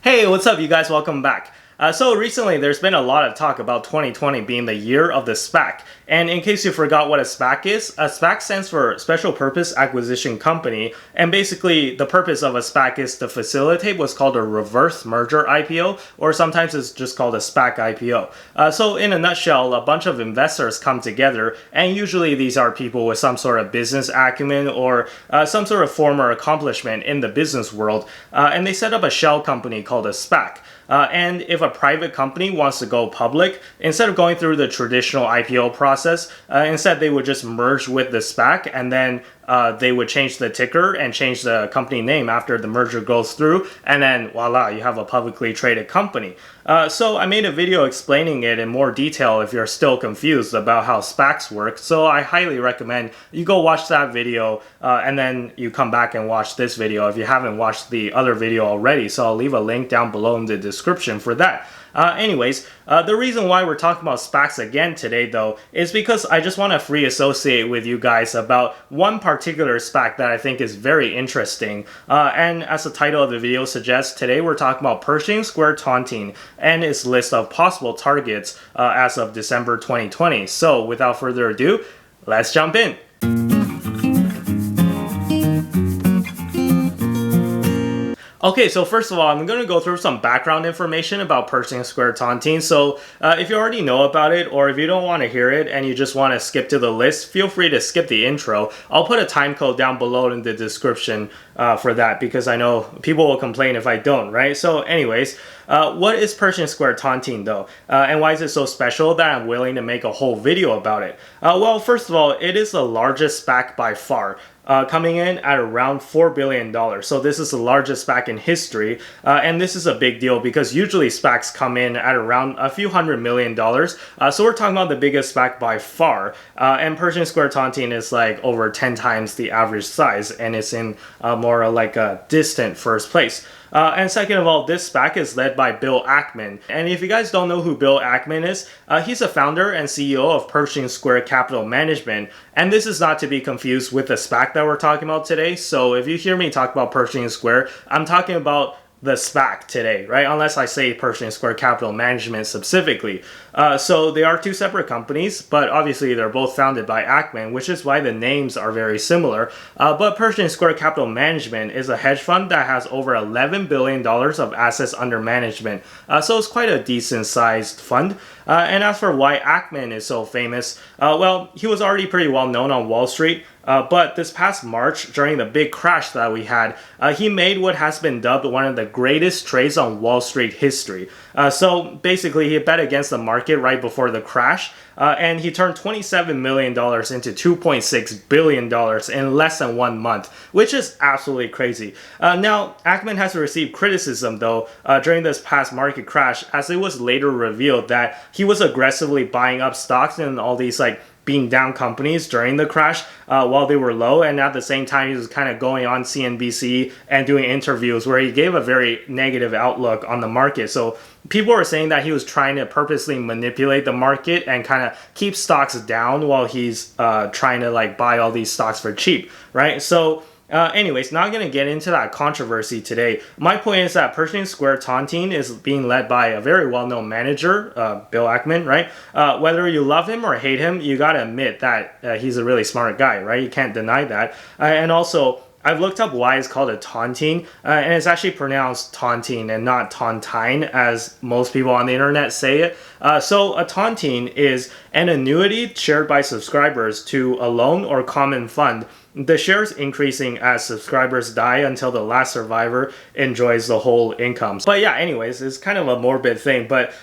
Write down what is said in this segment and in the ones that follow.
Hey, what's up, you guys? Welcome back. So recently, there's been a lot of talk about 2020 being the year of the SPAC. And in case you forgot what a SPAC is, a SPAC stands for Special Purpose Acquisition Company. And basically, the purpose of a SPAC is to facilitate what's called a reverse merger IPO, or sometimes it's just called a SPAC IPO. So in a nutshell, a bunch of investors come together, and usually these are people with some sort of business acumen or some sort of former accomplishment in the business world, and they set up a shell company called a SPAC. And if a private company wants to go public, instead of going through the traditional IPO process, instead they would just merge with the SPAC, and then they would change the ticker and change the company name after the merger goes through, and then voila, you have a publicly traded company. So I made a video explaining it in more detail if you're still confused about how SPACs work, so I highly recommend you go watch that video and then you come back and watch this video if you haven't watched the other video already, so I'll leave a link down below in the description for that. Anyways, the reason why we're talking about SPACs again today, though, is because I just want to free associate with you guys about one particular SPAC that I think is very interesting. And as the title of the video suggests, today we're talking about Pershing Square Tontine and its list of possible targets as of December 2020. So without further ado, let's jump in. Okay, so first of all, I'm going to go through some background information about Pershing Square Tontine. So if you already know about it, or if you don't want to hear it and you just want to skip to the list, feel free to skip the intro. I'll put a time code down below in the description for that, because I know people will complain if I don't, right? So anyways, what is Pershing Square Tontine though? And why is it so special that I'm willing to make a whole video about it? Well, first of all, it is the largest SPAC by far. Coming in at around $4 billion. So this is the largest SPAC in history. And this is a big deal because usually SPACs come in at around a few $100 million. So we're talking about the biggest SPAC by far. And Pershing Square Tontine is like over 10 times the average size, and it's in more like a distant first place. And second of all, this SPAC is led by Bill Ackman. And if you guys don't know who Bill Ackman is, he's a founder and CEO of Pershing Square Capital Management. And this is not to be confused with the SPAC that we're talking about today. So if you hear me talk about Pershing Square, I'm talking about the SPAC today, right? Unless I say Pershing Square Capital Management specifically. So they are two separate companies, but obviously they're both founded by Ackman, which is why the names are very similar. But Pershing Square Capital Management is a hedge fund that has over $11 billion of assets under management. So it's quite a decent sized fund. And as for why Ackman is so famous, well, he was already pretty well known on Wall Street. But this past March, during the big crash that we had, he made what has been dubbed one of the greatest trades on Wall Street history. So basically, he bet against the market right before the crash, and he turned $27 million into $2.6 billion in less than 1 month, which is absolutely crazy. Now, Ackman has received criticism, though, during this past market crash, as it was later revealed that he was aggressively buying up stocks in all these being down companies during the crash while they were low, and at the same time he was kind of going on CNBC and doing interviews where he gave a very negative outlook on the market. So people were saying that he was trying to purposely manipulate the market and kind of keep stocks down while he's trying to buy all these stocks for cheap, right? So anyways, not going to get into that controversy today. My point is that Pershing Square Tontine is being led by a very well-known manager, Bill Ackman, right? Whether you love him or hate him, you got to admit that he's a really smart guy, right? You can't deny that. And also, I've looked up why it's called a tontine, and it's actually pronounced tontine and not tontine, as most people on the internet say it. So a tontine is an annuity shared by subscribers to a loan or common fund, the shares increasing as subscribers die until the last survivor enjoys the whole income. But yeah, anyways, it's kind of a morbid thing. But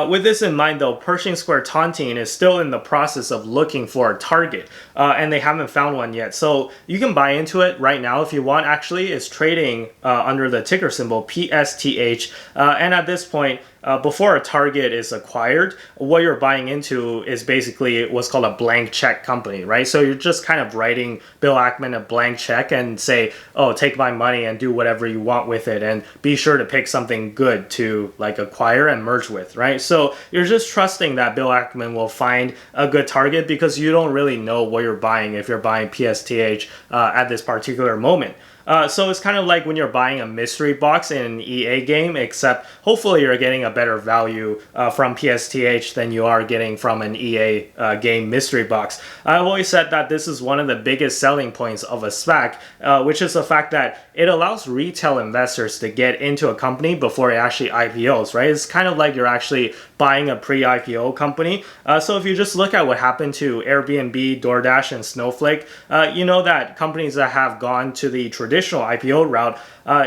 with this in mind, though, Pershing Square Tontine is still in the process of looking for a target, and they haven't found one yet. So you can buy into it right now if you want. Actually, it's trading under the ticker symbol PSTH, and at this point, before a target is acquired, what you're buying into is basically what's called a blank check company, right? So you're just kind of writing Bill Ackman a blank check and say, oh, take my money and do whatever you want with it, and be sure to pick something good to acquire and merge with, right? So you're just trusting that Bill Ackman will find a good target because you don't really know what you're buying if you're buying PSTH at this particular moment. So it's kind of like when you're buying a mystery box in an EA game, except hopefully you're getting a better value from PSTH than you are getting from an EA game mystery box. I've always said that this is one of the biggest selling points of a SPAC, which is the fact that it allows retail investors to get into a company before it actually IPOs, right? It's kind of like you're actually buying a pre-IPO company. So if you just look at what happened to Airbnb, DoorDash, and Snowflake, you know that companies that have gone to the traditional IPO route,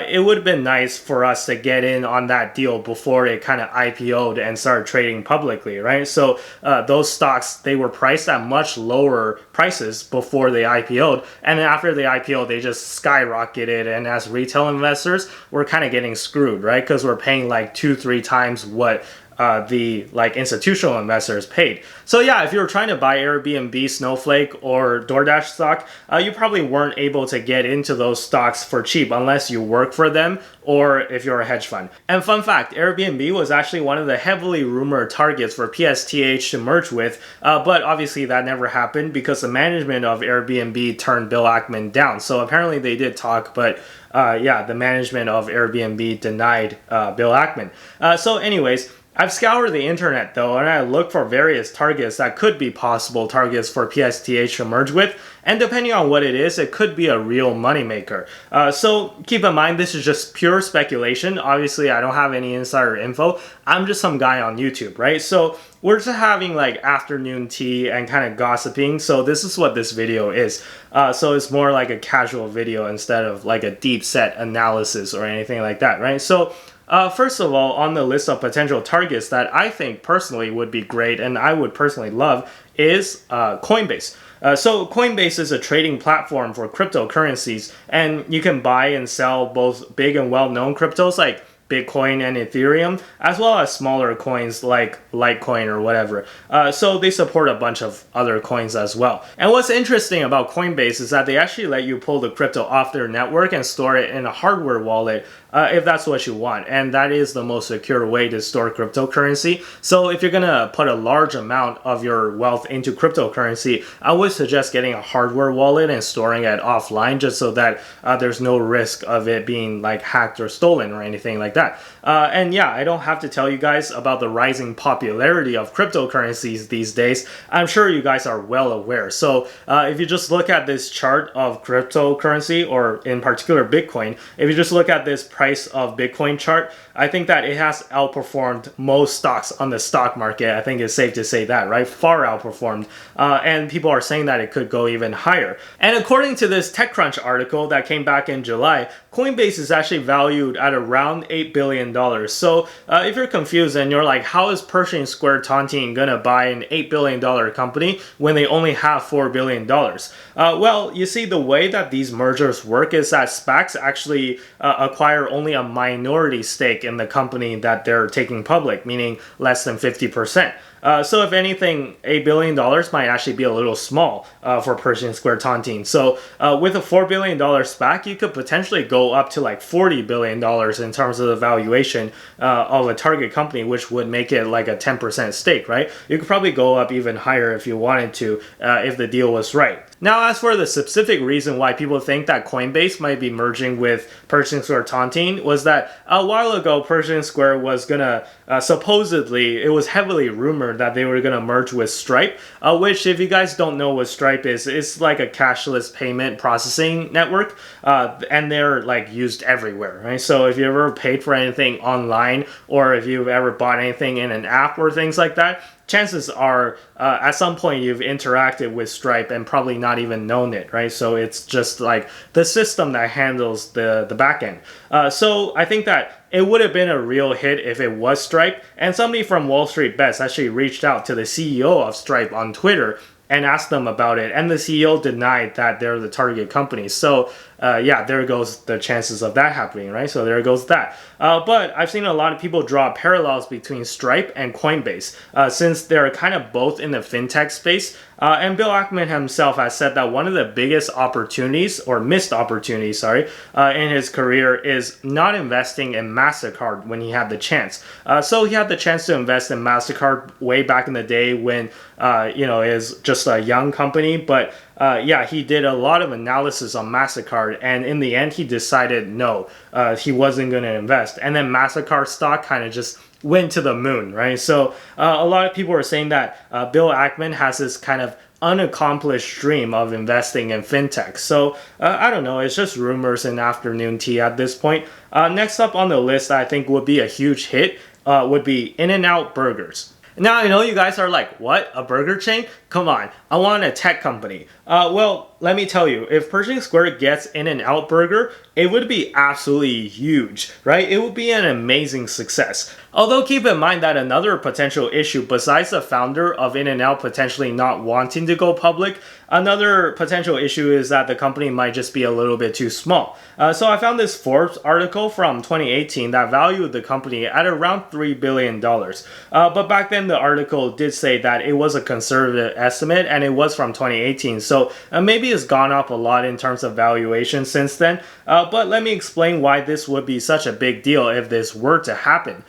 it would have been nice for us to get in on that deal before it kind of IPO'd and started trading publicly, right? So those stocks, they were priced at much lower prices before they IPO'd, and then after they IPO, they just skyrocketed, and as retail investors, we're kind of getting screwed, right? Because we're paying like 2-3 times what the institutional investors paid. So yeah, if you were trying to buy Airbnb, Snowflake, or DoorDash stock, you probably weren't able to get into those stocks for cheap unless you work for them or if you're a hedge fund. And fun fact, Airbnb was actually one of the heavily rumored targets for PSTH to merge with, but obviously that never happened because the management of Airbnb turned Bill Ackman down. So apparently they did talk, but yeah, the management of Airbnb denied Bill Ackman. So anyways, I've scoured the internet though, and I looked for various targets that could be possible targets for PSTH to merge with, and depending on what it is, it could be a real moneymaker. So keep in mind, this is just pure speculation. Obviously, I don't have any insider info. I'm just some guy on YouTube, right? So we're just having like afternoon tea and kind of gossiping. So this is what this video is. So it's more like a casual video instead of like a deep set analysis or anything like that, right? So first of all, on the list of potential targets that I think personally would be great and I would personally love is Coinbase. So Coinbase is a trading platform for cryptocurrencies, and you can buy and sell both big and well-known cryptos like Bitcoin and Ethereum, as well as smaller coins like Litecoin or whatever. So they support a bunch of other coins as well. And what's interesting about Coinbase is that they actually let you pull the crypto off their network and store it in a hardware wallet if that's what you want. And that is the most secure way to store cryptocurrency. So if you're gonna put a large amount of your wealth into cryptocurrency, I would suggest getting a hardware wallet and storing it offline just so that there's no risk of it being like hacked or stolen or anything like that. And yeah, I don't have to tell you guys about the rising popularity of cryptocurrencies these days. I'm sure you guys are well aware. So if you just look at this chart of cryptocurrency, or in particular Bitcoin, if you just look at this price of Bitcoin chart, I think that it has outperformed most stocks on the stock market. I think it's safe to say that, right? Far outperformed. And people are saying that it could go even higher. And according to this TechCrunch article that came back in July, Coinbase is actually valued at around $8 billion. So if you're confused and you're like, how is Pershing Square Tontine gonna buy an $8 billion company when they only have $4 billion? Well, you see, the way that these mergers work is that SPACs actually acquire only a minority stake in the company that they're taking public, meaning less than 50%. So if anything, $8 billion might actually be a little small for Pershing Square Tontine. So with a $4 billion SPAC, you could potentially go up to like $40 billion in terms of the valuation of a target company, which would make it like a 10% stake, right? You could probably go up even higher if you wanted to, if the deal was right. Now, as for the specific reason why people think that Coinbase might be merging with Pershing Square Tontine was that a while ago, Pershing Square was gonna, supposedly, it was heavily rumored that they were gonna merge with Stripe, which, if you guys don't know what Stripe is, it's like a cashless payment processing network, and they're like used everywhere, right? So if you ever paid for anything online, or if you've ever bought anything in an app or things like that, chances are at some point you've interacted with Stripe and probably not even known it, right? So it's just like the system that handles the back end. So I think that it would have been a real hit if it was Stripe, and somebody from Wall Street Bets actually reached out to the CEO of Stripe on Twitter and asked them about it, and the CEO denied that they're the target company. So yeah, there goes the chances of that happening, right? So there goes that. But I've seen a lot of people draw parallels between Stripe and Coinbase, since they're kind of both in the fintech space. And Bill Ackman himself has said that one of the biggest opportunities, or missed opportunities, in his career is not investing in MasterCard when he had the chance. So he had the chance to invest in MasterCard way back in the day when, it was just just a young company, but yeah, he did a lot of analysis on MasterCard, and in the end, he decided no, he wasn't going to invest. And then MasterCard stock kind of just went to the moon, right? So a lot of people are saying that Bill Ackman has this kind of unaccomplished dream of investing in fintech. So I don't know, it's just rumors and afternoon tea at this point. Next up on the list, I think would be a huge hit, would be In-N-Out Burgers. Now, I know you guys are like, what? A burger chain? Come on, I want a tech company. Well, let me tell you, if Pershing Square gets In-N-Out Burger, it would be absolutely huge, right? It would be an amazing success. Although keep in mind that another potential issue, besides the founder of In-N-Out potentially not wanting to go public, another potential issue is that the company might just be a little bit too small. So I found this Forbes article from 2018 that valued the company at around $3 billion. But back then the article did say that it was a conservative estimate and it was from 2018. So maybe it's gone up a lot in terms of valuation since then. But let me explain why this would be such a big deal if this were to happen.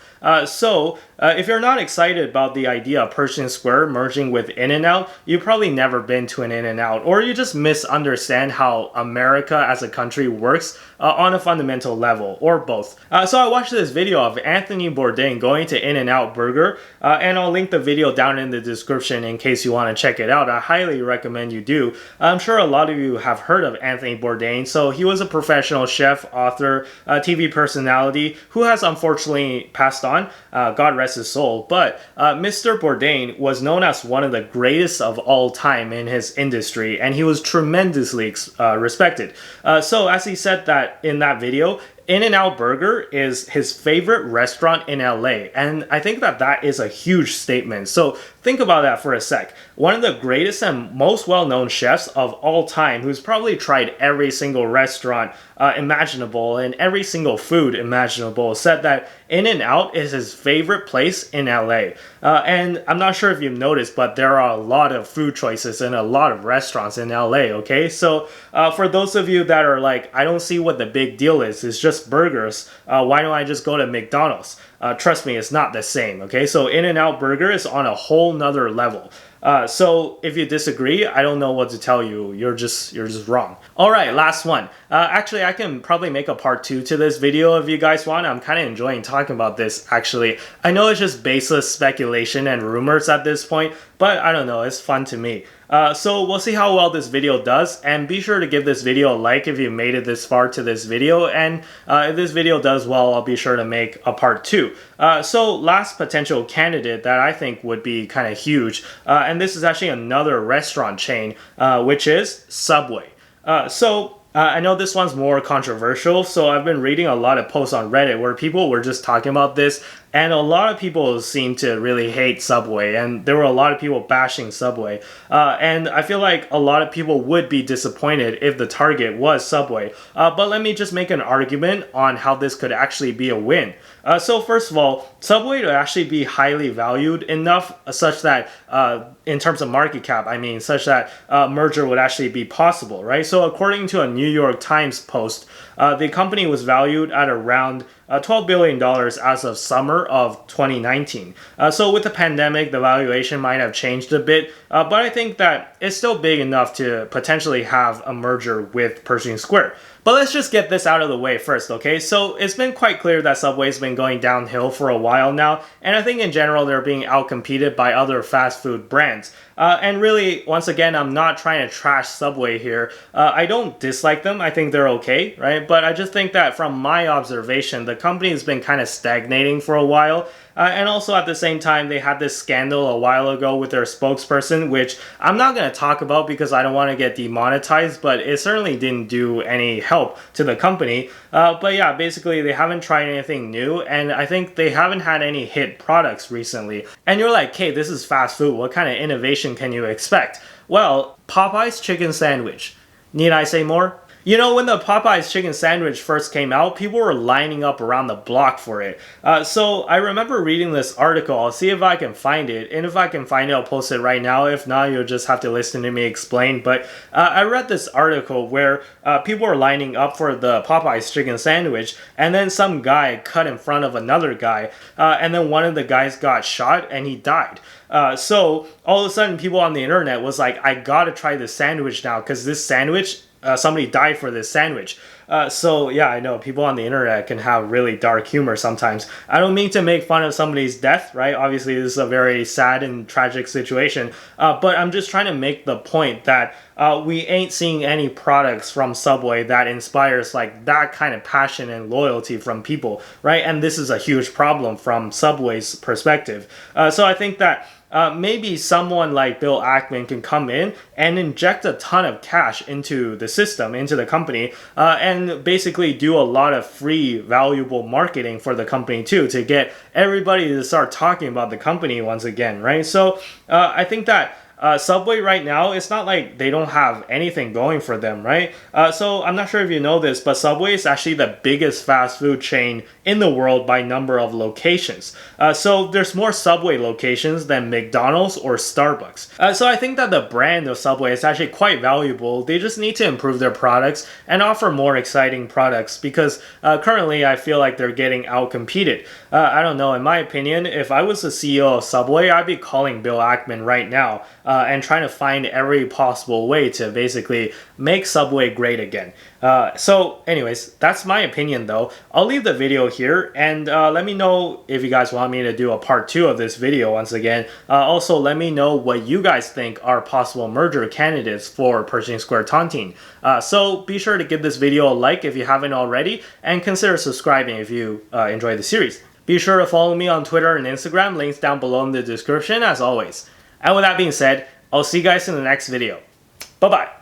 If you're not excited about the idea of Pershing Square merging with In-N-Out, you've probably never been to an In-N-Out, or you just misunderstand how America as a country works on a fundamental level, or both. So I watched this video of Anthony Bourdain going to In-N-Out Burger, and I'll link the video down in the description in case you want to check it out. I highly recommend you do. I'm sure a lot of you have heard of Anthony Bourdain. So he was a professional chef, author, TV personality who has unfortunately passed on. God rest his soul. But Mr. Bourdain was known as one of the greatest of all time in his industry, and he was tremendously respected. So as he said that in that video, In-N-Out Burger is his favorite restaurant in LA, and I think that that is a huge statement. So think about that for a sec. One of the greatest and most well-known chefs of all time, who's probably tried every single restaurant imaginable and every single food imaginable, said that In-N-Out is his favorite place in LA. And I'm not sure if you've noticed, but there are a lot of food choices and a lot of restaurants in LA, okay? So for those of you that are like, I don't see what the big deal is, it's just burgers, why don't I just go to McDonald's? Trust me, it's not the same, okay? So In-N-Out Burger is on a whole nother level. So if you disagree, I don't know what to tell you. You're just wrong. All right, last one. Actually, I can probably make a part 2 to this video if you guys want. I'm kind of enjoying talking about this, actually. I know it's just baseless speculation and rumors at this point, but I don't know, it's fun to me. So we'll see how well this video does, and be sure to give this video a like if you made it this far to this video, and if this video does well, I'll be sure to make a part 2. So last potential candidate that I think would be kind of huge, and this is actually another restaurant chain, which is Subway. I know this one's more controversial, so I've been reading a lot of posts on Reddit where people were just talking about this, and a lot of people seem to really hate Subway, and there were a lot of people bashing Subway. And I feel like a lot of people would be disappointed if the target was Subway. But let me just make an argument on how this could actually be a win. So first of all, Subway would actually be highly valued enough such that, in terms of market cap, I mean, such that merger would actually be possible, right? So according to a New York Times post, the company was valued at around $12 billion as of summer of 2019. So with the pandemic, the valuation might have changed a bit, but I think that it's still big enough to potentially have a merger with Pershing Square. But let's just get this out of the way first, okay? So it's been quite clear that Subway's been going downhill for a while now, and I think in general they're being outcompeted by other fast food brands. And really, once again, I'm not trying to trash Subway here. I don't dislike them. I think they're okay, right? But I just think that from my observation, the company has been kind of stagnating for a while. And also at the same time, they had this scandal a while ago with their spokesperson, which I'm not going to talk about because I don't want to get demonetized, but it certainly didn't do any help to the company. But yeah, basically they haven't tried anything new, and I think they haven't had any hit products recently. And you're like, hey, this is fast food. What kind of innovation can you expect? Well, Popeye's chicken sandwich. Need I say more? You know, when the Popeyes chicken sandwich first came out, people were lining up around the block for it. So I remember reading this article. I'll see if I can find it. And if I can find it, I'll post it right now. If not, you'll just have to listen to me explain. But I read this article where people were lining up for the Popeyes chicken sandwich. And then some guy cut in front of another guy. And then one of the guys got shot and he died. So all of a sudden, people on the internet was like, I gotta try this sandwich now because this sandwich, somebody died for this sandwich. So yeah, I know people on the internet can have really dark humor sometimes. I don't mean to make fun of somebody's death, right? Obviously, this is a very sad and tragic situation. But I'm just trying to make the point that we ain't seeing any products from Subway that inspires like that kind of passion and loyalty from people, right? And this is a huge problem from Subway's perspective. So I think that maybe someone like Bill Ackman can come in and inject a ton of cash into the system, into the company, and basically do a lot of free, valuable marketing for the company too, to get everybody to start talking about the company once again, right? So I think that Subway right now, it's not like they don't have anything going for them, right? So I'm not sure if you know this, but Subway is actually the biggest fast food chain in the world by number of locations. So there's more Subway locations than McDonald's or Starbucks. So I think that the brand of Subway is actually quite valuable. They just need to improve their products and offer more exciting products because currently I feel like they're getting outcompeted. I don't know, in my opinion, if I was the CEO of Subway, I'd be calling Bill Ackman right now. And trying to find every possible way to basically make Subway great again. So anyways, that's my opinion though. I'll leave the video here and let me know if you guys want me to do a part 2 of this video once again. Also, let me know what you guys think are possible merger candidates for Pershing Square Tontine. So be sure to give this video a like if you haven't already and consider subscribing if you enjoy the series. Be sure to follow me on Twitter and Instagram, links down below in the description as always. And with that being said, I'll see you guys in the next video. Bye-bye.